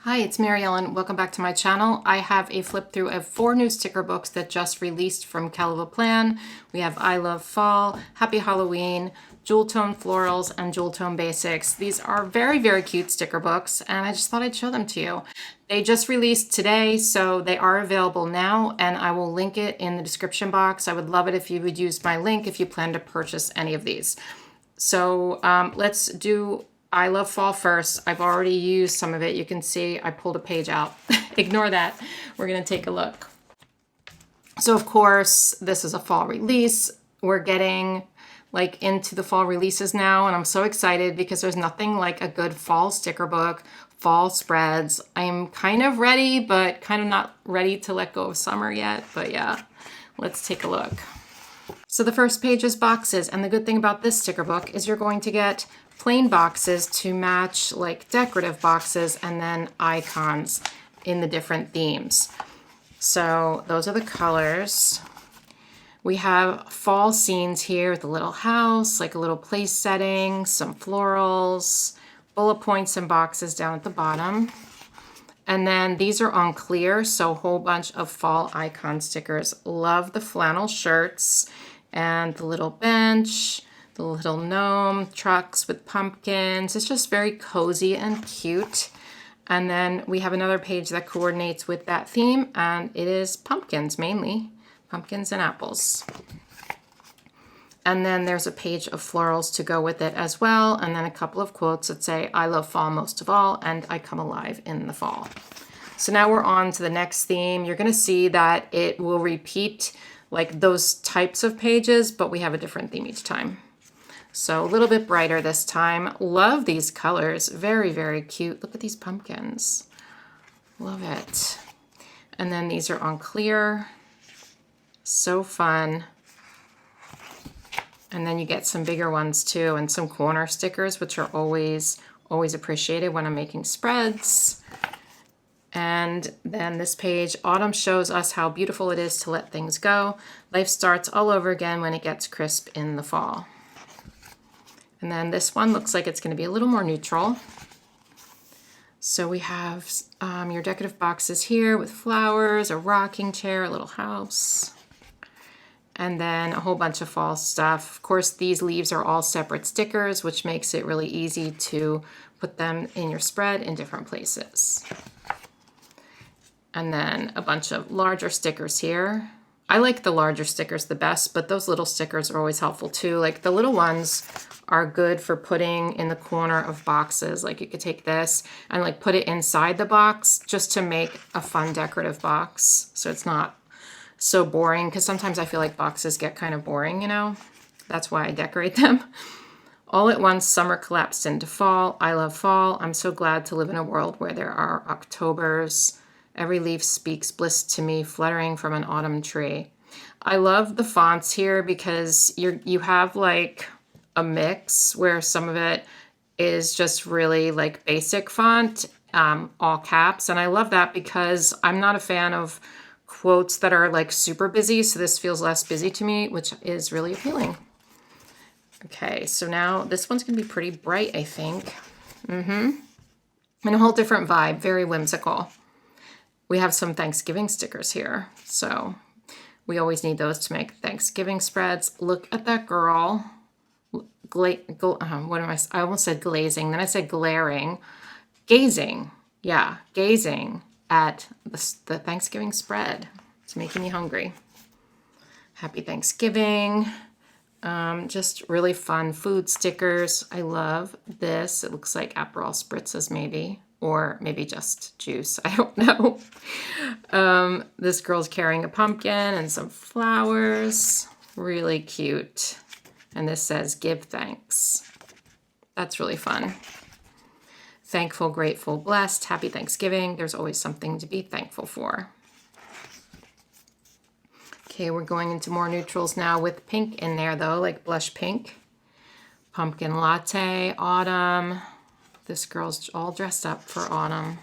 Hi, it's Mary Ellen. Welcome back to my channel. I have a flip through of 4 new sticker books that just released from Kellofaplan. We have I Love Fall, Happy Halloween, Jewel Tone Florals, and Jewel Tone Basics. These are very, very cute sticker books, and I just thought I'd show them to you. They just released today, so they are available now, and I will link it in the description box. I would love it if you would use my link if you plan to purchase any of these. So let's do I Love Fall first. I've already used some of it. You can see I pulled a page out. Ignore that. We're going to take a look. So of course, this is a fall release. We're getting like into the fall releases now, and I'm so excited because there's nothing like a good fall sticker book, fall spreads. I'm kind of ready, but kind of not ready to let go of summer yet. But yeah, let's take a look. So the first page is boxes, and the good thing about this sticker book is you're going to get plain boxes to match like decorative boxes and then icons in the different themes. So those are the colors. We have fall scenes here with a little house, like a little place setting, some florals, bullet points and boxes down at the bottom. And then these are on clear, so a whole bunch of fall icon stickers. Love the flannel shirts and the little bench, the little gnome, trucks with pumpkins. It's just very cozy and cute. And then we have another page that coordinates with that theme, and it is pumpkins mainly, pumpkins and apples. And then there's a page of florals to go with it as well, and then a couple of quotes that say, I love fall most of all, and I come alive in the fall. So now we're on to the next theme. You're gonna see that it will repeat like those types of pages, but we have a different theme each time. So a little bit brighter this time. Love these colors, very, very cute. Look at these pumpkins, love it. And then these are on clear, so fun. And then you get some bigger ones too, and some corner stickers, which are always appreciated when I'm making spreads. And then this page, autumn shows us how beautiful it is to let things go. Life starts all over again when it gets crisp in the fall. And then this one looks like it's going to be a little more neutral. So we have your decorative boxes here with flowers, a rocking chair, a little house, and then a whole bunch of fall stuff. Of course, these leaves are all separate stickers, which makes it really easy to put them in your spread in different places. And then a bunch of larger stickers here. I like the larger stickers the best, but those little stickers are always helpful too. Like the little ones are good for putting in the corner of boxes. Like you could take this and like put it inside the box just to make a fun decorative box. So it's not so boring, because sometimes I feel like boxes get kind of boring, you know? That's why I decorate them. All at once, summer collapsed into fall. I love fall. I'm so glad to live in a world where there are Octobers. Every leaf speaks bliss to me, fluttering from an autumn tree. I love the fonts here because you have like a mix where some of it is just really like basic font, all caps. And I love that because I'm not a fan of quotes that are like super busy. So this feels less busy to me, which is really appealing. Okay, so now this one's gonna be pretty bright, I think. And a whole different vibe, very whimsical. We have some Thanksgiving stickers here, so we always need those to make Thanksgiving spreads. Look at that girl. I almost said glazing, then I said glaring. Gazing, yeah, gazing at the Thanksgiving spread. It's making me hungry. Happy Thanksgiving. Just really fun food stickers. I love this. It looks like Aperol spritzes maybe, or maybe just juice. I don't know. This girl's carrying a pumpkin and some flowers. Really cute. And this says, give thanks. That's really fun. Thankful, grateful, blessed. Happy Thanksgiving. There's always something to be thankful for. Okay, we're going into more neutrals now with pink in there though, like blush pink. Pumpkin latte, autumn. This girl's all dressed up for autumn.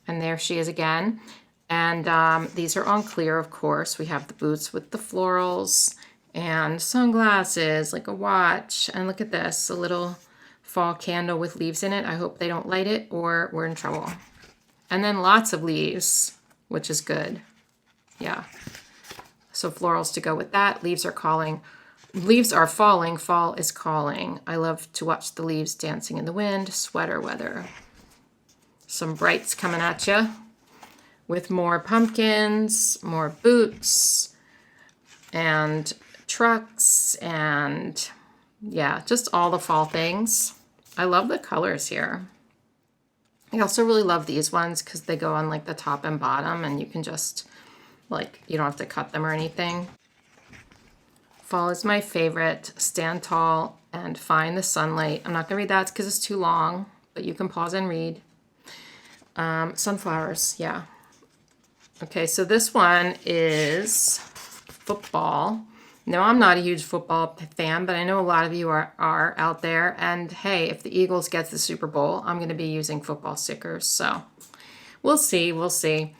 And there she is again. And these are on clear, of course. We have the boots with the florals and sunglasses, like a watch. And look at this, a little fall candle with leaves in it. I hope they don't light it or we're in trouble. And then lots of leaves, which is good. Yeah. So florals to go with that. Leaves are calling. Leaves are falling. Fall is calling. I love to watch the leaves dancing in the wind. Sweater weather. Some brights coming at you with more pumpkins, more boots, and trucks, and yeah, just all the fall things. I love the colors here. I also really love these ones because they go on like the top and bottom, and you can just like, you don't have to cut them or anything. Fall is my favorite. Stand tall and find the sunlight. I'm not gonna read that because it's too long, but you can pause and read. Sunflowers, yeah. Okay, so this one is football. No, I'm not a huge football fan, but I know a lot of you are out there. And hey, if the Eagles get the Super Bowl, I'm going to be using football stickers. So we'll see. We'll see.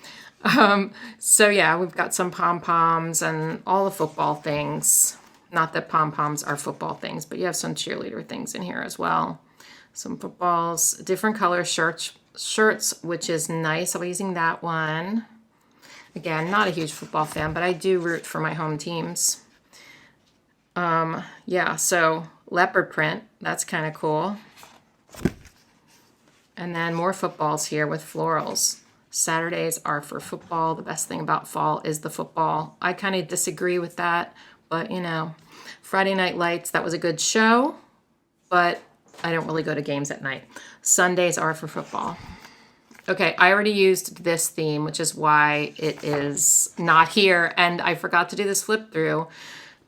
So yeah, we've got some pom-poms and all the football things. Not that pom-poms are football things, but you have some cheerleader things in here as well. Some footballs, different color shirts, which is nice. I'll be using that one. Again, not a huge football fan, but I do root for my home teams. Yeah, so leopard print, that's kind of cool. And then more footballs here with florals. Saturdays are for football. The best thing about fall is the football. I kind of disagree with that, but you know, Friday Night Lights, that was a good show, but I don't really go to games at night. Sundays are for football. Okay, I already used this theme, which is why it is not here, and I forgot to do this flip through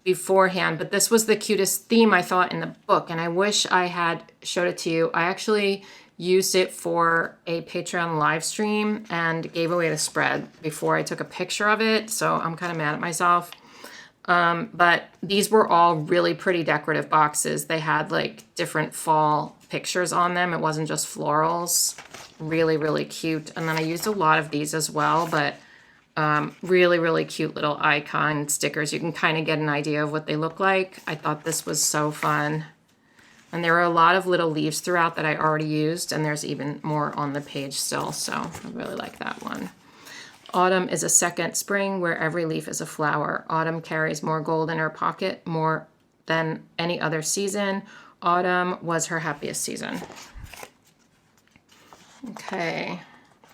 beforehand, but this was the cutest theme I thought in the book, and I wish I had showed it to you. I actually used it for a Patreon live stream and gave away the spread before I took a picture of it, so I'm kind of mad at myself. But these were all really pretty decorative boxes. They had like different fall pictures on them. It wasn't just florals. Really, really cute. And then I used a lot of these as well, but really, really cute little icon stickers. You can kind of get an idea of what they look like. I thought this was so fun. And there were a lot of little leaves throughout that I already used, and there's even more on the page still, so I really like that one. Autumn is a second spring where every leaf is a flower. Autumn carries more gold in her pocket, more than any other season. Autumn was her happiest season. Okay.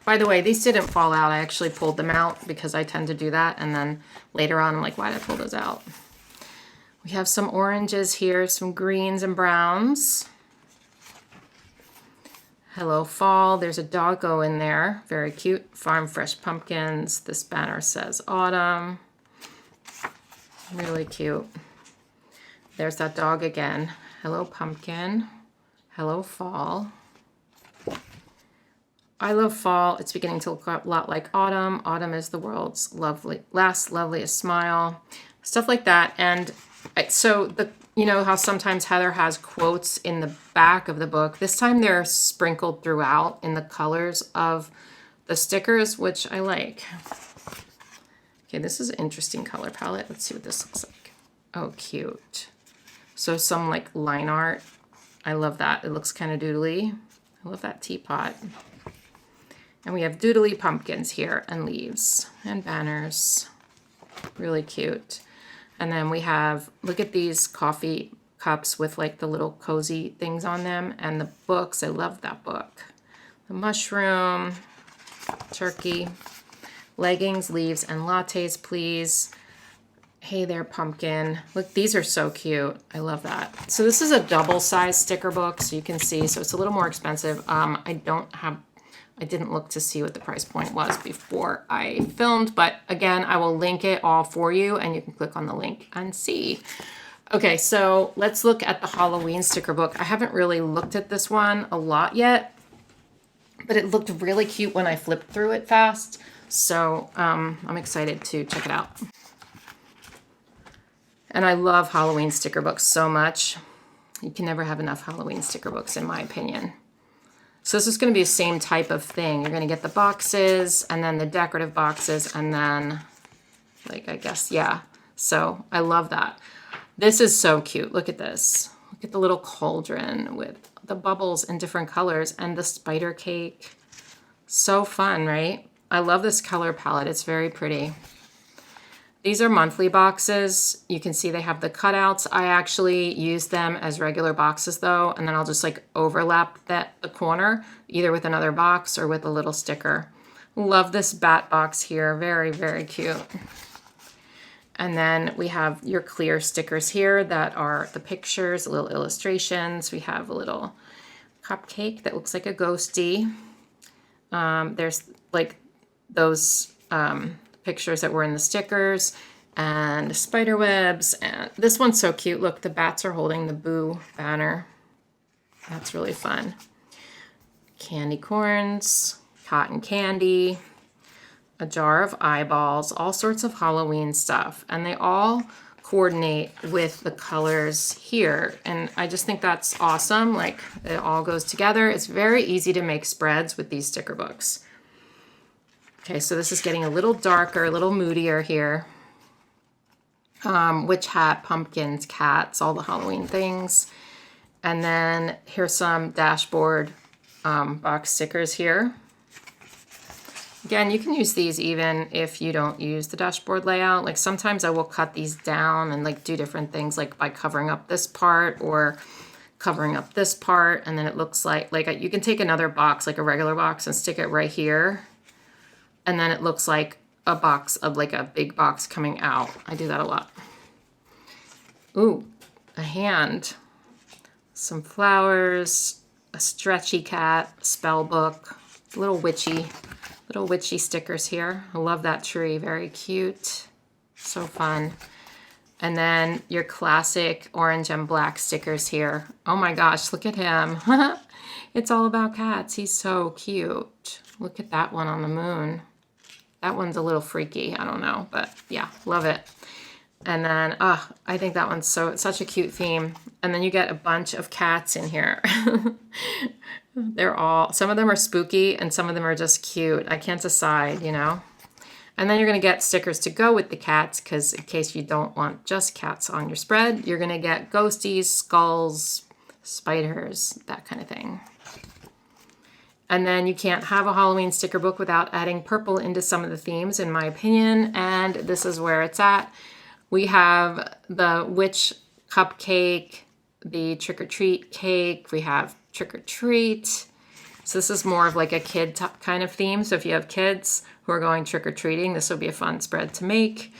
By the way, these didn't fall out. I actually pulled them out because I tend to do that. And then later on, I'm like, why did I pull those out? We have some oranges here, some greens and browns. Hello Fall. There's a doggo in there. Very cute. Farm Fresh Pumpkins. This banner says Autumn. Really cute. There's that dog again. Hello Pumpkin. Hello Fall. I love fall. It's beginning to look a lot like autumn. Autumn is the world's loveliest smile. Stuff like that. And so you know how sometimes Heather has quotes in the back of the book. This time they're sprinkled throughout in the colors of the stickers, which I like. Okay, this is an interesting color palette. Let's see what this looks like. Oh, cute. So some like line art. I love that. It looks kind of doodly. I love that teapot. And we have doodly pumpkins here and leaves and banners. Really cute. And then we have, look at these coffee cups with like the little cozy things on them, and the books. I love that book. The mushroom, turkey, leggings, leaves, and lattes, please. Hey there, pumpkin. Look, these are so cute. I love that. So this is a double-sized sticker book, so you can see. So it's a little more expensive. I didn't look to see what the price point was before I filmed, but again, I will link it all for you and you can click on the link and see. Okay, so let's look at the Halloween sticker book. I haven't really looked at this one a lot yet, but it looked really cute when I flipped through it fast. So I'm excited to check it out. And I love Halloween sticker books so much. You can never have enough Halloween sticker books, in my opinion. So this is going to be the same type of thing. You're going to get the boxes and then the decorative boxes and then, like, I guess, yeah. So I love that. This is so cute. Look at this. Look at the little cauldron with the bubbles in different colors and the spider cake. So fun, right? I love this color palette. It's very pretty. These are monthly boxes. You can see they have the cutouts. I actually use them as regular boxes though, and then I'll just like overlap the corner either with another box or with a little sticker. Love this bat box here. Very, very cute. And then we have your clear stickers here that are the pictures, little illustrations. We have a little cupcake that looks like a ghosty. There's like those pictures that were in the stickers and spider webs. And this one's so cute. Look, the bats are holding the Boo banner. That's really fun. Candy corns, cotton candy, a jar of eyeballs, all sorts of Halloween stuff. And they all coordinate with the colors here. And I just think that's awesome. Like it all goes together. It's very easy to make spreads with these sticker books. Okay, so this is getting a little darker, a little moodier here. Witch hat, pumpkins, cats, all the Halloween things. And then here's some dashboard box stickers here. Again, you can use these even if you don't use the dashboard layout. Like sometimes I will cut these down and like do different things like by covering up this part or covering up this part. And then it looks like you can take another box, like a regular box, and stick it right here. And then it looks like a box of like a big box coming out. I do that a lot. Ooh, a hand, some flowers, a stretchy cat, spell book, little witchy stickers here. I love that tree, very cute, so fun. And then your classic orange and black stickers here. Oh my gosh, look at him. It's all about cats. He's so cute. Look at that one on the moon. That one's a little freaky, I don't know, but yeah, love it. And then, I think that one's such a cute theme. And then you get a bunch of cats in here. Some of them are spooky and some of them are just cute. I can't decide, you know. And then you're gonna get stickers to go with the cats, because in case you don't want just cats on your spread, you're gonna get ghosties, skulls, spiders, that kind of thing. And then you can't have a Halloween sticker book without adding purple into some of the themes, in my opinion. And this is where it's at. We have the witch cupcake, the trick-or-treat cake. We have trick-or-treat. So this is more of like a kid kind of theme. So if you have kids who are going trick-or-treating, this will be a fun spread to make.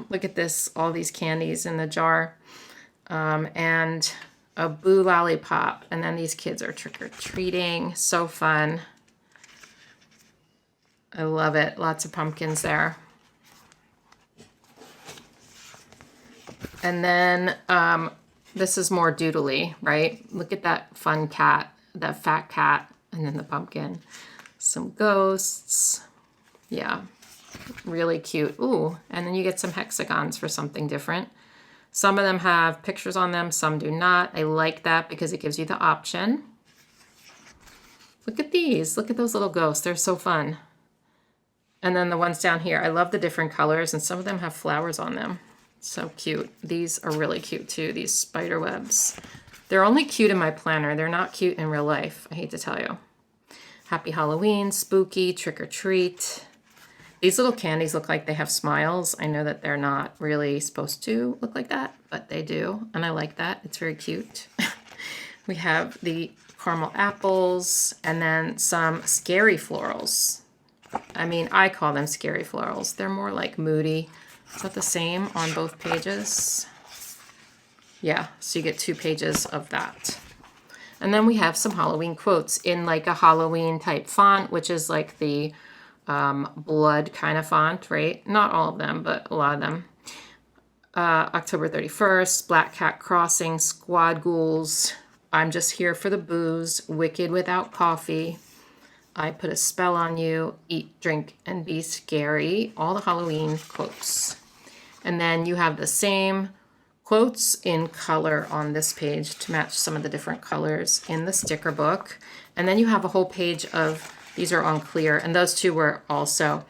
Look at this, all these candies in the jar. And a Boo lollipop, and then these kids are trick-or-treating. So fun. I love it. Lots of pumpkins there. And then this is more doodly, right? Look at that fun cat, that fat cat, and then the pumpkin. Some ghosts. Yeah, really cute. Ooh, and then you get some hexagons for something different. Some of them have pictures on them, some do not. I like that because it gives you the option. Look at these. Look at those little ghosts. They're so fun. And then the ones down here, I love the different colors, and some of them have flowers on them. So cute. These are really cute too, these spider webs. They're only cute in my planner. They're not cute in real life, I hate to tell you. Happy Halloween, spooky, trick or treat. These little candies look like they have smiles. I know that they're not really supposed to look like that, but they do, and I like that. It's very cute. We have the caramel apples, and then some scary florals. I mean, I call them scary florals. They're more like moody. Is that the same on both pages? Yeah, so you get 2 pages of that. And then we have some Halloween quotes in like a Halloween type font, which is like the blood kind of font, right? Not all of them, but a lot of them. October 31st, Black Cat Crossing, Squad Ghouls, I'm Just Here for the Booze, Wicked Without Coffee, I Put a Spell on You, Eat, Drink, and Be Scary. All the Halloween quotes. And then you have the same quotes in color on this page to match some of the different colors in the sticker book. And then you have a whole page of, these are on clear, and those 2 were also,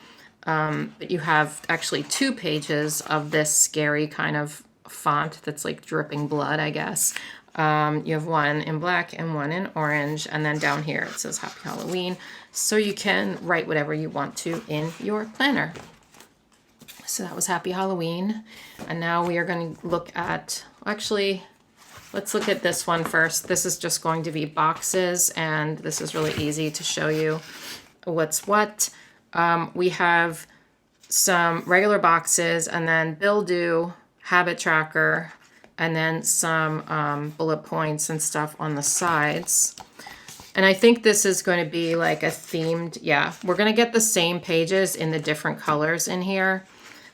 but you have actually 2 pages of this scary kind of font that's like dripping blood, I guess. You have one in black and one in orange, and then down here it says Happy Halloween, so you can write whatever you want to in your planner. So that was Happy Halloween, and now we are going to look at, actually, let's look at this one first. This is just going to be boxes, and this is really easy to show you what's what. We have some regular boxes, and then Bill Do, habit tracker, and then some bullet points and stuff on the sides. And I think this is going to be like a themed, yeah, we're going to get the same pages in the different colors in here,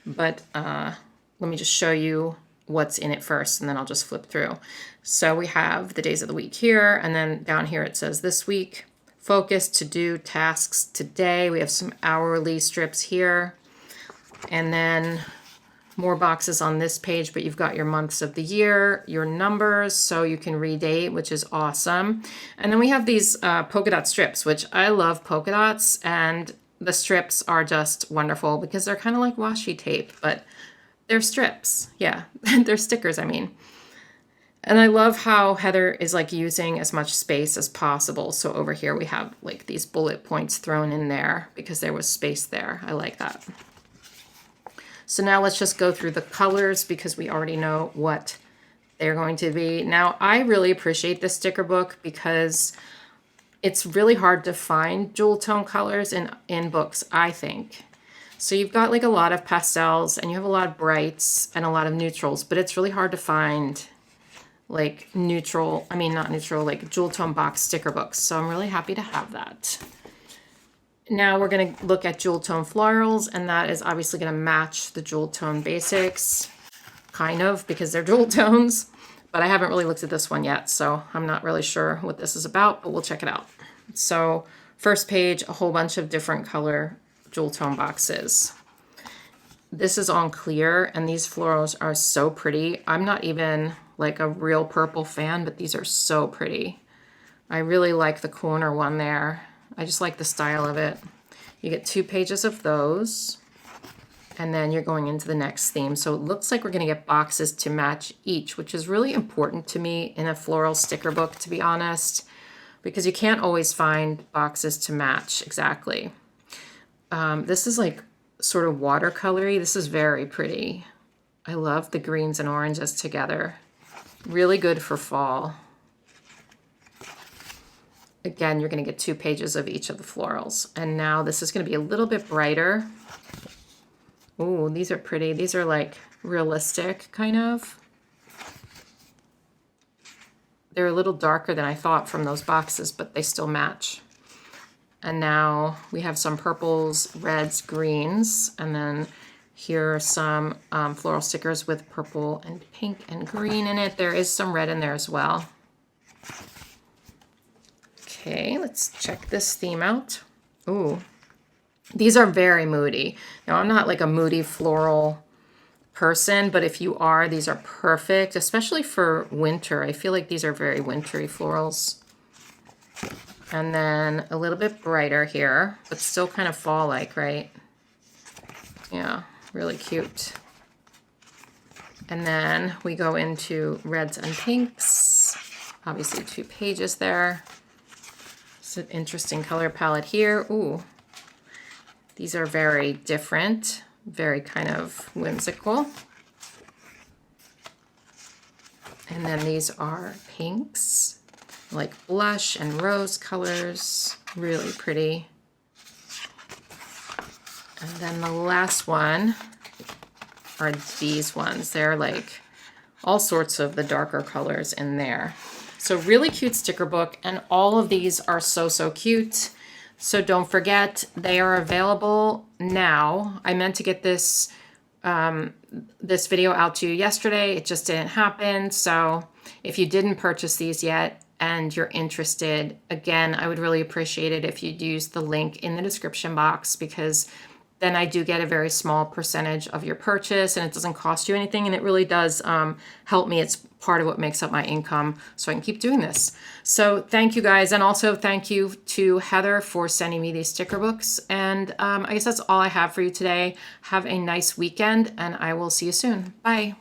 but let me just show you what's in it first, and then I'll just flip through. So we have the days of the week here, and then down here it says this week, focus, to do, tasks, today. We have some hourly strips here, and then more boxes on this page, but you've got your months of the year, your numbers, so you can redate, which is awesome. And then we have these polka dot strips, which I love polka dots, and the strips are just wonderful because they're kind of like washi tape, but they're strips. Yeah, they're stickers, I mean. And I love how Heather is like using as much space as possible. So over here we have like these bullet points thrown in there because there was space there. I like that. So now let's just go through the colors because we already know what they're going to be. Now, I really appreciate this sticker book because it's really hard to find jewel tone colors in books, I think. So you've got like a lot of pastels and you have a lot of brights and a lot of neutrals, but it's really hard to find like neutral, I mean not neutral, like jewel tone box sticker books. So I'm really happy to have that. Now we're going to look at jewel tone florals, and that is obviously going to match the jewel tone basics, kind of, because they're jewel tones, but I haven't really looked at this one yet, so I'm not really sure what this is about, but we'll check it out. So first page, a whole bunch of different color jewel tone boxes. This is on clear, and these florals are so pretty. I'm not even like a real purple fan, but these are so pretty. I really like the corner one there. I just like the style of it. You get 2 pages of those, and then you're going into the next theme. So it looks like we're going to get boxes to match each, which is really important to me in a floral sticker book, to be honest, because you can't always find boxes to match exactly. This is like sort of watercolory. This is very pretty. I love the greens and oranges together. Really good for fall. Again, you're going to get 2 pages of each of the florals. And now this is going to be a little bit brighter. Ooh, these are pretty. These are like realistic, kind of. They're a little darker than I thought from those boxes, but they still match. And now we have some purples, reds, greens, and then here are some floral stickers with purple and pink and green in it. There is some red in there as well. Okay, let's check this theme out. Ooh, these are very moody. Now, I'm not like a moody floral person, but if you are, these are perfect, especially for winter. I feel like these are very wintry florals. And then a little bit brighter here, but still kind of fall-like, right? Yeah, really cute. And then we go into reds and pinks. Obviously 2 pages there. It's an interesting color palette here. Ooh, these are very different, very kind of whimsical. And then these are pinks, like blush and rose colors, really pretty. And then the last one are these ones. They're like all sorts of the darker colors in there. So really cute sticker book, and all of these are so, so cute. So don't forget, they are available now. I meant to get this this video out to you yesterday. It just didn't happen. So if you didn't purchase these yet and you're interested, again, I would really appreciate it if you'd use the link in the description box, because then I do get a very small percentage of your purchase, and it doesn't cost you anything, and it really does help me. It's part of what makes up my income, so I can keep doing this. So thank you guys, and also thank you to Heather for sending me these sticker books, and I guess that's all I have for you today. Have a nice weekend, and I will see you soon. Bye.